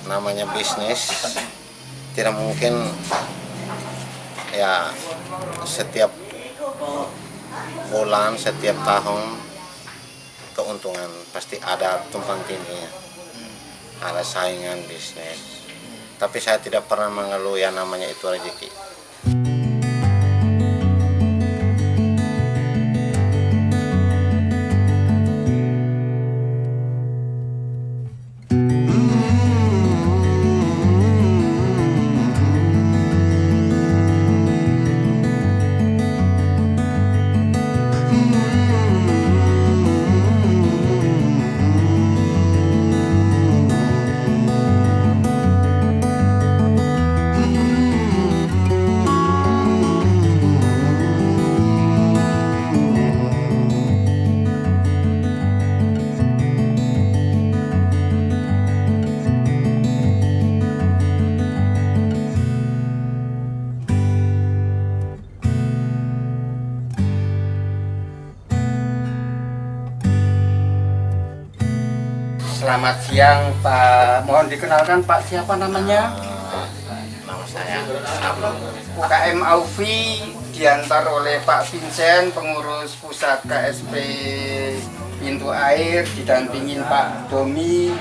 namanya bisnis tidak mungkin ya setiap bulan, setiap tahun keuntungan, pasti ada tumpang tindihnya, ada saingan bisnis. Tapi saya tidak pernah mengeluh yang namanya itu rezeki. Selamat siang Pak, mohon dikenalkan Pak, siapa namanya? Nama saya Sablon. UKM Aufi diantar oleh Pak Vincent, pengurus pusat KSP Pintu Air, didampingin Pak Domi,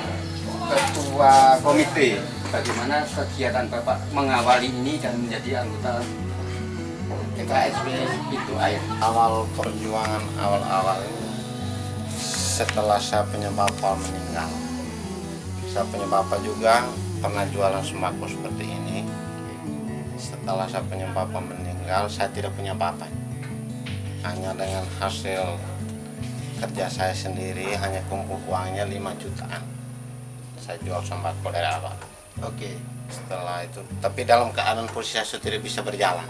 ketua komite. Bagaimana kegiatan Bapak mengawali ini dan menjadi anggota KSP Pintu Air? Awal perjuangan awal setelah saya punya bapak meninggal. Saya punya bapak juga pernah jualan sembako seperti ini. Setelah saya punya bapak meninggal, saya tidak punya bapak. Hanya dengan hasil kerja saya sendiri, hanya kumpul uangnya 5 jutaan. Saya jual sembako dari awal. Oke. Setelah itu, tapi dalam keadaan posisi saya tidak bisa berjalan.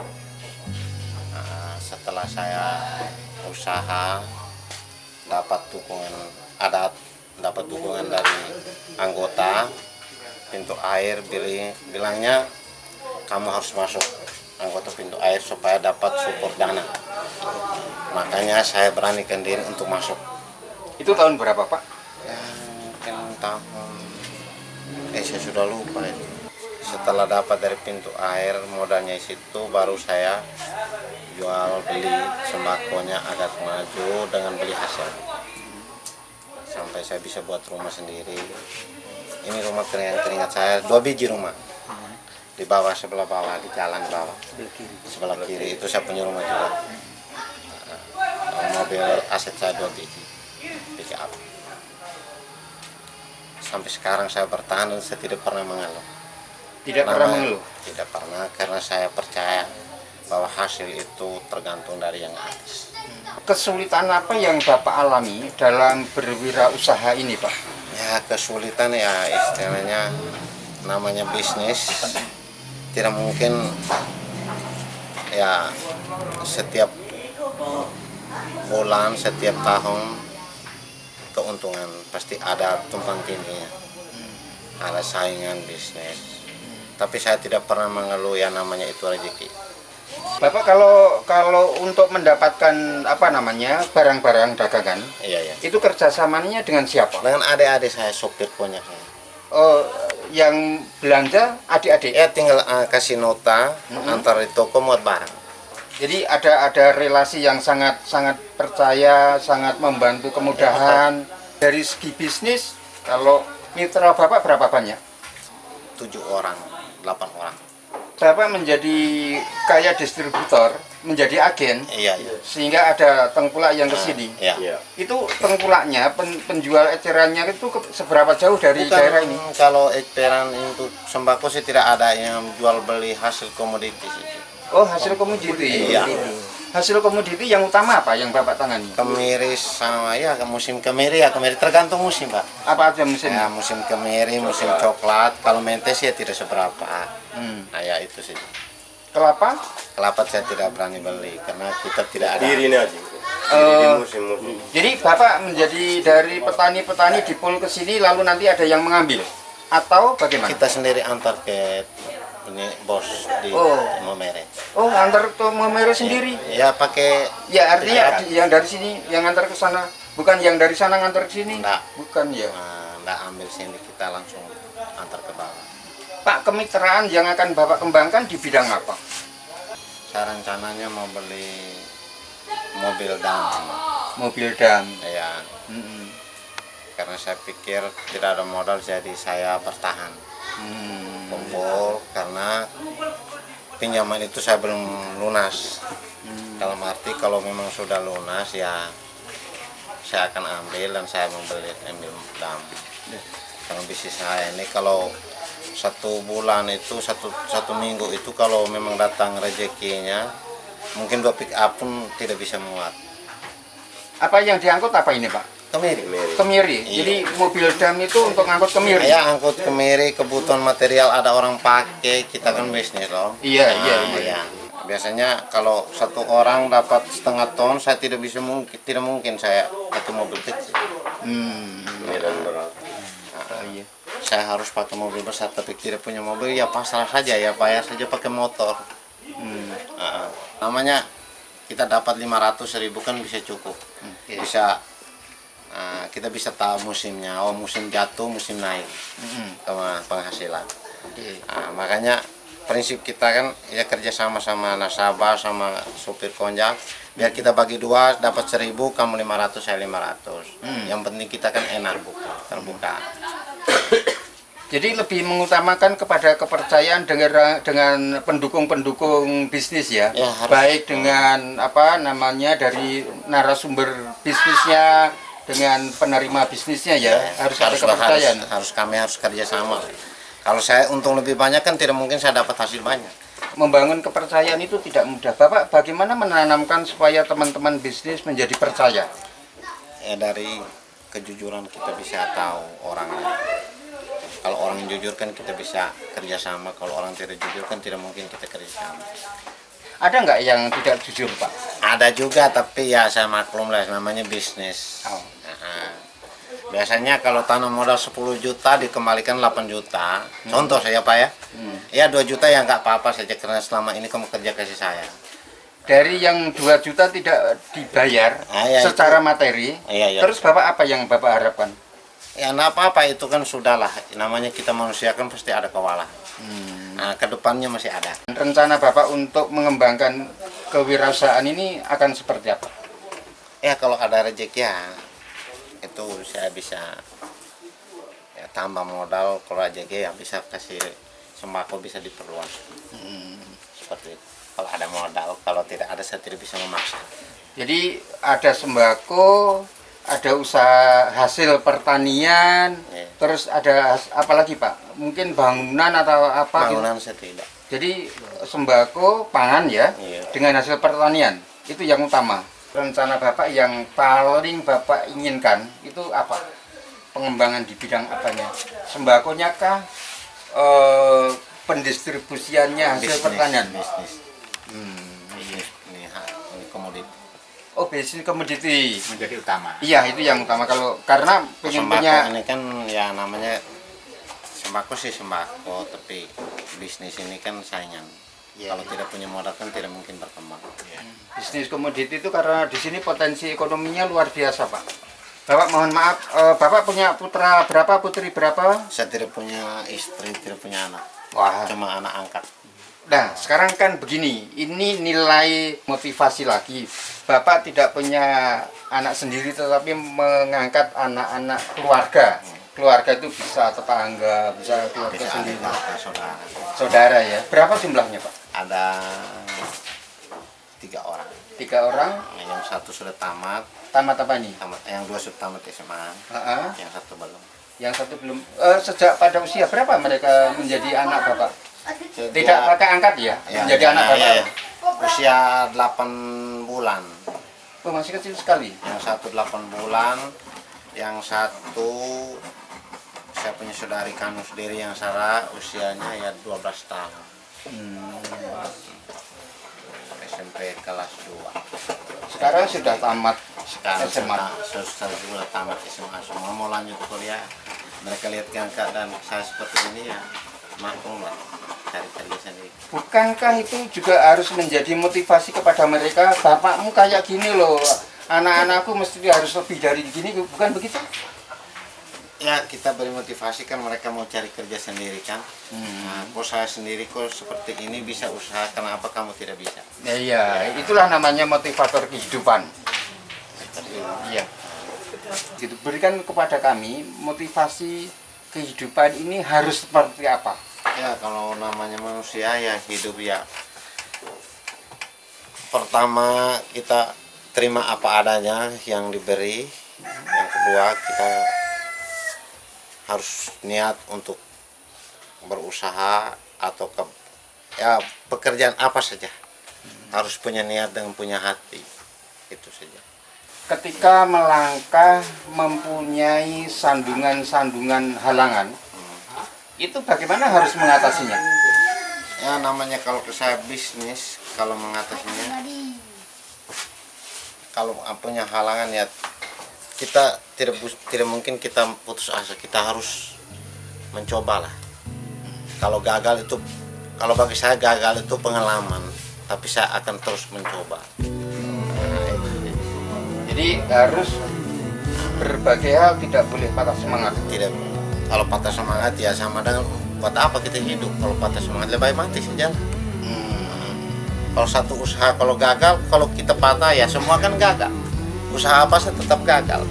Nah, setelah saya usaha, dapat dukungan dari anggota Pintu Air, bilangnya kamu harus masuk anggota Pintu Air supaya dapat support dana. Makanya saya beranikan diri untuk masuk. Itu tahun berapa Pak? Ya, mungkin tahun saya sudah lupa itu. Setelah dapat dari Pintu Air modalnya situ, baru saya jual beli sembakonya agak maju dengan beli hasil, sampai saya bisa buat rumah sendiri. Ini rumah keringat saya, 2 biji rumah di bawah, sebelah bawah, di jalan bawah sebelah kiri itu saya punya rumah juga. Mobil aset saya 2 biji pick up. Sampai sekarang saya bertahan dan saya tidak pernah mengeluh. Tidak pernah mengeluh? Tidak pernah, karena saya percaya bahwa hasil itu tergantung dari yang atas. Kesulitan apa yang Bapak alami dalam berwirausaha ini Pak? Ya, kesulitan ya istilahnya namanya bisnis tidak mungkin ya setiap bulan, setiap tahun keuntungan, pasti ada tumpang tindihnya, ada saingan bisnis. Tapi saya tidak pernah mengeluh yang namanya itu rezeki. Bapak kalau untuk mendapatkan barang-barang dagangan, Iya. itu kerjasamanya dengan siapa? Dengan adik-adik saya, sopir punya saya. Oh, yang belanja adik-adik. Ya tinggal kasih nota, antar di toko muat barang. Jadi ada relasi yang sangat percaya, sangat membantu kemudahan. Dari segi bisnis, kalau mitra Bapak berapa banyak? 7 orang, 8 orang. Bapak menjadi kayak distributor, menjadi agen, Iya. sehingga ada tengkulak yang ke sini. Iya. Itu tengkulaknya, penjual ecerannya itu seberapa jauh dari Bukan, daerah ini? kalau eceran untuk sembako sih tidak ada, yang jual beli hasil komoditi sih. Oh, hasil komoditi. Iya. Hasil komoditi yang utama apa yang Bapak tangani? Kemiri sama ya musim kemiri tergantung musim, Pak. Apa aja musimnya? Ya, musim kemiri, musim coklat. Kalau mentes ya tidak seberapa. Nah ya itu sih. Kelapa? Kelapa saya tidak berani beli karena kita tidak ada. Diri ini aja. Jadi Bapak menjadi dari petani-petani dipul ke sini lalu nanti ada yang mengambil atau bagaimana? Kita sendiri antar ke ini bos di Momere. Oh, antar ke Momere sendiri? Ya pakai. Ya artinya yang dari sini yang antar ke sana, bukan yang dari sana ngantar ke sini? Enggak. Bukan ya. Nah, nggak ambil sini, kita langsung antar ke bawah. Pak, kemitraan yang akan Bapak kembangkan di bidang apa? Saya rencananya mau beli mobil dam, Mobil dam. ya, Mm-mm. karena saya pikir tidak ada modal, jadi saya bertahan kumpul, karena pinjaman itu saya belum lunas. Dalam arti kalau memang sudah lunas ya saya akan ambil dan saya ambil dam. Karena bisnis saya ini kalau satu bulan itu satu minggu itu kalau memang datang rezekinya mungkin 2 pick up pun tidak bisa muat. Apa yang diangkut apa ini, Pak? Kemiri. Kemiri. Iya. Jadi mobil dam itu untuk ngangkut kemiri. Ya angkut kemiri, kebutuhan material ada orang pakai, kita kan bisnis loh. Iya, Nah, iya. Biasanya kalau satu orang dapat setengah ton, saya tidak mungkin saya pakai mobil kecil. Medan berat. Iya. Saya harus pakai mobil besar, tapi tidak punya mobil ya pasrah saja ya, bayar saja pakai motor. Namanya kita dapat 500.000 kan bisa cukup. Bisa kita bisa tahu musimnya, musim jatuh, musim naik sama penghasilan. Makanya prinsip kita kan ya kerja sama nasabah sama supir konjak, biar kita bagi 2 dapat 1.000, kamu 500 saya 500. Yang penting kita kan enak terbuka. Jadi lebih mengutamakan kepada kepercayaan dengan pendukung-pendukung bisnis ya, Ya, harus. baik dengan apa namanya dari narasumber bisnisnya dengan penerima bisnisnya ya, harus ada kepercayaan. Kami harus kerja sama. Kalau saya untung lebih banyak kan tidak mungkin saya dapat hasil banyak. Membangun kepercayaan itu tidak mudah. Bapak bagaimana menanamkan supaya teman-teman bisnis menjadi percaya? Ya dari kejujuran kita bisa tahu orangnya. Kalau orang yang jujur kan kita bisa kerjasama, kalau orang tidak jujur kan tidak mungkin kita kerjasama. Ada nggak yang tidak jujur, Pak? Ada juga, tapi ya saya maklum lah, namanya bisnis. Biasanya kalau tanam modal 10 juta dikembalikan 8 juta. Contoh saya Pak ya. Ya 2 juta ya nggak apa-apa saja, karena selama ini kamu kerja kasih saya. Dari yang 2 juta tidak dibayar Ya, secara materi, Iya. terus Bapak apa yang Bapak harapkan? Ya nggak apa-apa, itu kan sudahlah. Namanya kita manusia kan pasti ada kewalahan. Nah, kedepannya masih ada. Rencana Bapak untuk mengembangkan kewirausahaan ini akan seperti apa? Ya kalau ada rezeki ya itu saya bisa ya tambah modal, kalau rezeki ya bisa kasih sembako bisa diperluas. Seperti itu. Kalau ada modal, kalau tidak ada saya tidak bisa memaksa. Jadi ada sembako, ada usaha hasil pertanian, terus ada apa lagi Pak? Mungkin bangunan atau apa? Bangunan saya tidak. Jadi sembako, pangan ya, Iya. dengan hasil pertanian itu yang utama. Rencana Bapak yang paling Bapak inginkan itu apa? Pengembangan di bidang apanya? Sembakonya kah? Pendistribusiannya hasil pertanian? Bisnis ini komoditi. Oh, bisnis komoditi menjadi utama. Iya, itu yang utama kalau karena pengen Sembako punya ini kan ya namanya sembako sih sembako, tapi bisnis ini kan saingan. Kalau tidak punya modal kan tidak mungkin berkembang. bisnis komoditi itu karena di sini potensi ekonominya luar biasa, Pak. Bapak mohon maaf, Bapak punya putra berapa, putri berapa? Saya tidak punya istri, tidak punya anak. Wah. Cuma anak angkat. Nah, sekarang kan begini, ini nilai motivasi lagi. Bapak tidak punya anak sendiri, tetapi mengangkat anak-anak keluarga. Keluarga itu bisa tetangga, bisa keluarga Bisa sendiri. ada saudara. Saudara ya. Berapa jumlahnya, Pak? Ada 3 orang. 3 orang. Yang satu sudah tamat, Tamat apa ini? yang 2 sudah tamat SMA, yang satu belum. Yang satu belum. Sejak pada usia berapa mereka menjadi anak Bapak? Tidak pakai angkat ya? Menjadi anak Bapak. ya. Usia 8 bulan. Oh, masih kecil sekali. Yang satu 8 bulan, yang satu saya punya saudari kandung sendiri yang Sarah, usianya ya 12 tahun. SMP kelas 2. Sekarang sudah tamat Sekarang SMA. sudah tamat SMA, semua mau lanjut kuliah. Mereka lihat kan keadaan saya seperti ini ya, maklum lah, cari kerja sendiri. Bukankah itu juga harus menjadi motivasi kepada mereka? Bapakmu kayak gini loh, anak-anakku mesti harus lebih dari gini, bukan begitu? Ya kita beri motivasi kan mereka mau cari kerja sendiri kan. Nah, kok saya sendiri kok seperti ini bisa usaha, kenapa kamu tidak bisa? Ya, iya, itulah namanya motivator kehidupan. Iya. Gitu, berikan kepada kami motivasi kehidupan ini harus seperti apa? Ya kalau namanya manusia ya hidup ya. Pertama kita terima apa adanya yang diberi. Yang kedua kita harus niat untuk berusaha atau ya pekerjaan apa saja. Harus punya niat dan punya hati. Itu saja. Ketika melangkah mempunyai sandungan-sandungan halangan, itu bagaimana harus mengatasinya? Ya namanya kalau saya bisnis, kalau mengatasinya, kalau punya halangan ya kita tidak mungkin kita putus asa, kita harus mencobalah. Kalau gagal itu, kalau bagi saya gagal itu pengalaman, tapi saya akan terus mencoba. Jadi harus berbagai hal tidak boleh patah semangat. Tidak, kalau patah semangat ya sama dengan buat apa kita hidup? Kalau patah semangat lebih baik mati saja. Kalau satu usaha kalau gagal, kalau kita patah ya semua kan gagal. Usaha apa saya tetap gagal.